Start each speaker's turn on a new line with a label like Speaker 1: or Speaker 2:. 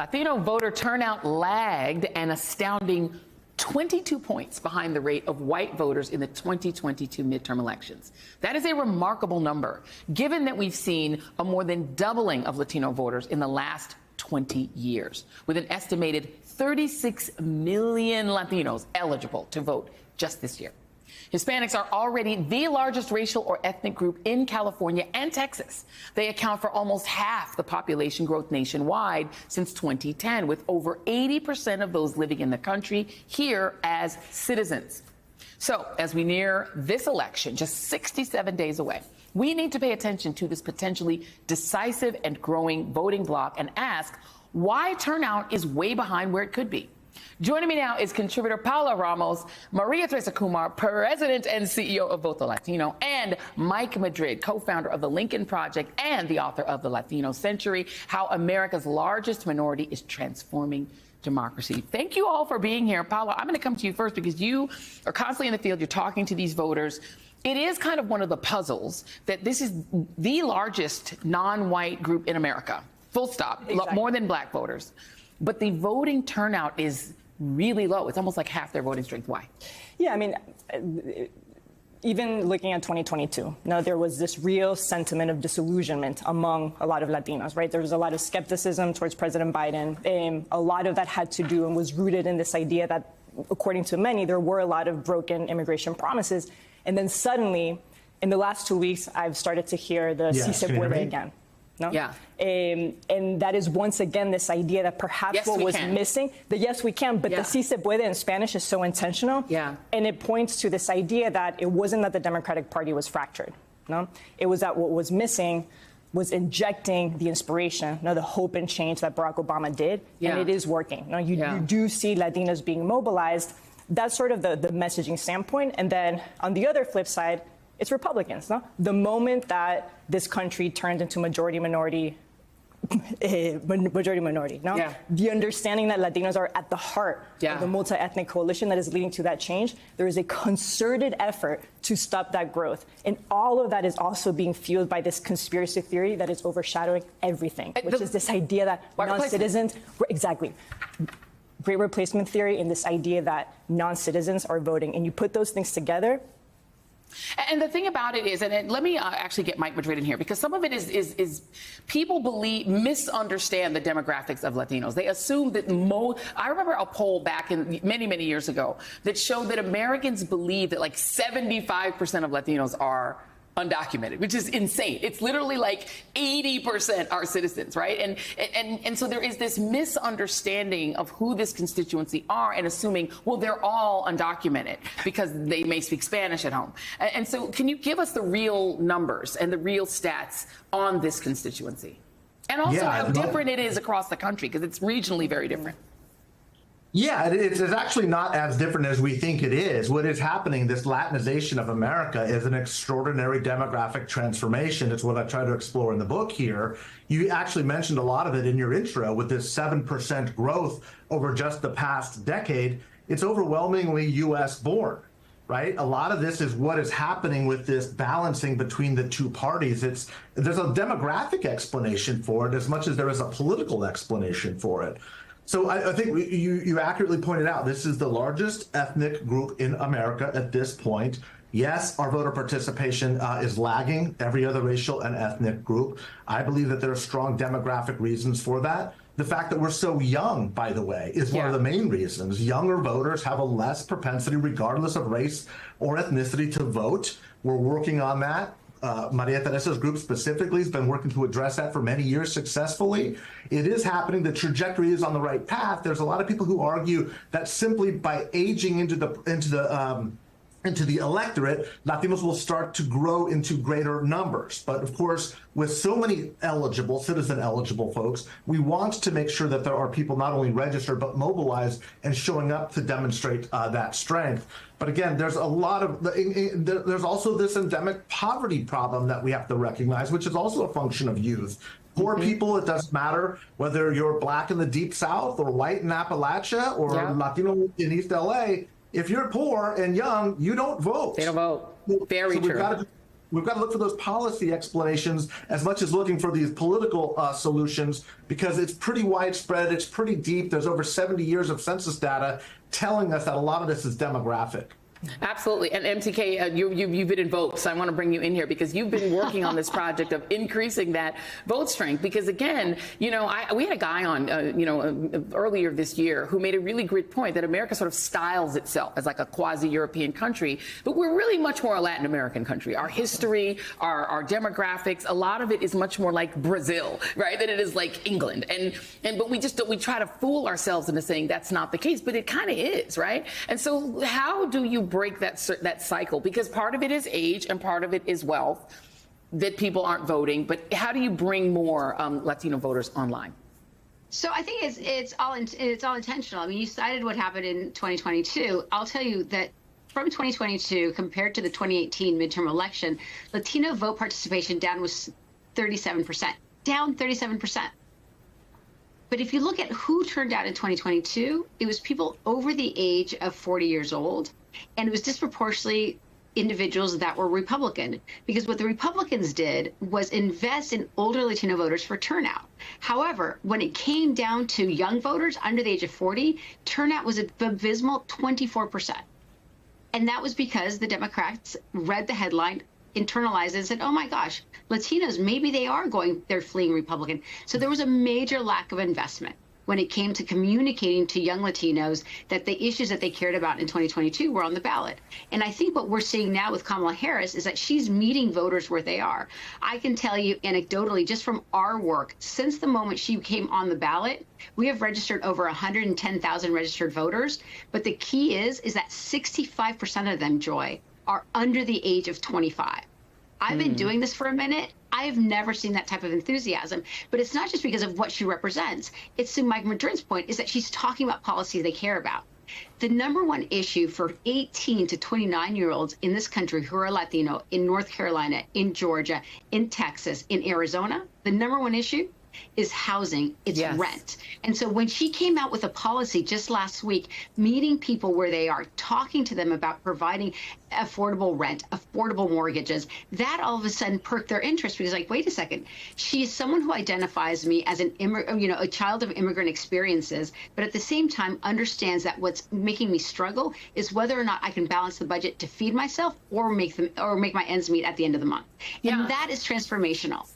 Speaker 1: Latino voter turnout lagged an astounding 22 points behind the rate of white voters in the 2022 midterm elections. That is a remarkable number, given that we've seen a more than doubling of Latino voters in the last 20 years, with an estimated 36 million Latinos eligible to vote just this year. Hispanics are already the largest racial or ethnic group in California and Texas. They account for almost half the population growth nationwide since 2010, with over 80% of those living in the country here as citizens. So as we near this election, just 67 days away, we need to pay attention to this potentially decisive and growing voting bloc and ask why turnout is way behind where it could be. Joining me now is contributor Paula Ramos, Maria Teresa Kumar, president and CEO of Voto Latino, and Mike Madrid, co-founder of the Lincoln Project and the author of The Latino Century, How America's Largest Minority is Transforming Democracy. Thank you all for being here. Paula, I'm going to come to you first because you are constantly in the field. You're talking to these voters. It is kind of one of the puzzles that this is the largest non-white group in America, full stop,
Speaker 2: Exactly.
Speaker 1: More than black voters. But the voting turnout is really low. It's almost like half their voting strength. Why?
Speaker 2: Yeah, I mean, even looking at 2022, now there was this real sentiment of disillusionment among a lot of Latinos, right? There was a lot of skepticism towards President Biden. A lot of that had to do and was rooted in this idea that, according to many, there were a lot of broken immigration promises. And then suddenly, in the last 2 weeks, I've started to hear the Si se puede again. No?
Speaker 1: Yeah.
Speaker 2: And that is once again this idea that perhaps
Speaker 1: yes,
Speaker 2: what was missing, the yes we can, but the si se puede in Spanish is so intentional.
Speaker 1: Yeah.
Speaker 2: And it points to this idea that it wasn't that the Democratic Party was fractured. No? It was that what was missing was injecting the inspiration, the hope and change that Barack Obama did.
Speaker 1: Yeah.
Speaker 2: And it is working. You do see Latinos being mobilized. That's sort of the messaging standpoint. And then on the other flip side, it's Republicans. No? The moment that this country turned into majority-minority, no?
Speaker 1: Yeah.
Speaker 2: The understanding that Latinos are at the heart of the multi-ethnic coalition that is leading to that change, there is a concerted effort to stop that growth. And all of that is also being fueled by this conspiracy theory that is overshadowing everything, which is this idea that non-citizens, exactly, great replacement theory and this idea that non-citizens are voting. And you put those things together.
Speaker 1: And the thing about it is, and let me actually get Mike Madrid in here, because some of it is people misunderstand the demographics of Latinos. They assume that I remember a poll back in many years ago that showed that Americans believe that like 75% of Latinos are undocumented, which is insane. It's literally like 80% are citizens, right? And so there is this misunderstanding of who this constituency are and assuming, well, they're all undocumented because they may speak Spanish at home. And so can you give us the real numbers and the real stats on this constituency? And also how different it is across the country, because it's regionally very different.
Speaker 3: Yeah, it's actually not as different as we think it is. What is happening, this Latinization of America, is an extraordinary demographic transformation. It's what I try to explore in the book here. You actually mentioned a lot of it in your intro with this 7% growth over just the past decade. It's overwhelmingly U.S. born, right? A lot of this is what is happening with this balancing between the two parties. There's a demographic explanation for it as much as there is a political explanation for it. So I think you accurately pointed out, this is the largest ethnic group in America at this point. Yes, our voter participation is lagging every other racial and ethnic group. I believe that there are strong demographic reasons for that. The fact that we're so young, by the way, is one of the main reasons. Younger voters have a less propensity, regardless of race or ethnicity, to vote. We're working on that. Maria Teresa's group specifically has been working to address that for many years successfully. It is happening. The trajectory is on the right path. There's a lot of people who argue that simply by aging into the electorate, Latinos will start to grow into greater numbers. But of course, with so many citizen-eligible folks, we want to make sure that there are people not only registered, but mobilized and showing up to demonstrate that strength. But again, there's there's also this endemic poverty problem that we have to recognize, which is also a function of youth. Poor people, it doesn't matter whether you're black in the Deep South or white in Appalachia or Latino in East LA. If you're poor and young, you don't vote.
Speaker 1: They don't vote. Very true.
Speaker 3: we've got to look for those policy explanations as much as looking for these political solutions, because it's pretty widespread, it's pretty deep. There's over 70 years of census data telling us that a lot of this is demographic.
Speaker 1: Absolutely. And MTK, you've been invoked, so I want to bring you in here because you've been working on this project of increasing that vote strength. Because again, we had a guy on, earlier this year who made a really great point that America sort of styles itself as like a quasi-European country, but we're really much more a Latin American country. Our history, our demographics, a lot of it is much more like Brazil, right, than it is like England. But we try to fool ourselves into saying that's not the case, but it kind of is, right? And so how do you break that cycle? Because part of it is age and part of it is wealth, that people aren't voting. But how do you bring more Latino voters online?
Speaker 4: So I think it's all intentional. I mean, you cited what happened in 2022. I'll tell you that from 2022 compared to the 2018 midterm election, Latino vote participation down was 37%, down 37%. But if you look at who turned out in 2022, it was people over the age of 40 years old, and it was disproportionately individuals that were Republican, because what the Republicans did was invest in older Latino voters for turnout. However, when it came down to young voters under the age of 40, turnout was an abysmal 24%. And that was because the Democrats read the headline, internalized it, and said, oh my gosh, Latinos, maybe they're fleeing Republican. So there was a major lack of investment when it came to communicating to young Latinos that the issues that they cared about in 2022 were on the ballot. And I think what we're seeing now with Kamala Harris is that she's meeting voters where they are. I can tell you anecdotally, just from our work, since the moment she came on the ballot, we have registered over 110,000 registered voters. But the key is that 65% of them, Joy, are under the age of 25. I've been doing this for a minute. I have never seen that type of enthusiasm. But it's not just because of what she represents. It's to Mike Madrin's point, is that she's talking about policy they care about. The number one issue for 18 to 29-year-olds in this country who are Latino, in North Carolina, in Georgia, in Texas, in Arizona, the number one issue is housing, it's rent. And so when she came out with a policy just last week, meeting people where they are, talking to them about providing affordable rent, affordable mortgages, that all of a sudden perked their interest, because like, wait a second, she is someone who identifies me as a child of immigrant experiences, but at the same time understands that what's making me struggle is whether or not I can balance the budget to feed myself or make my ends meet at the end of the month. And that is transformational.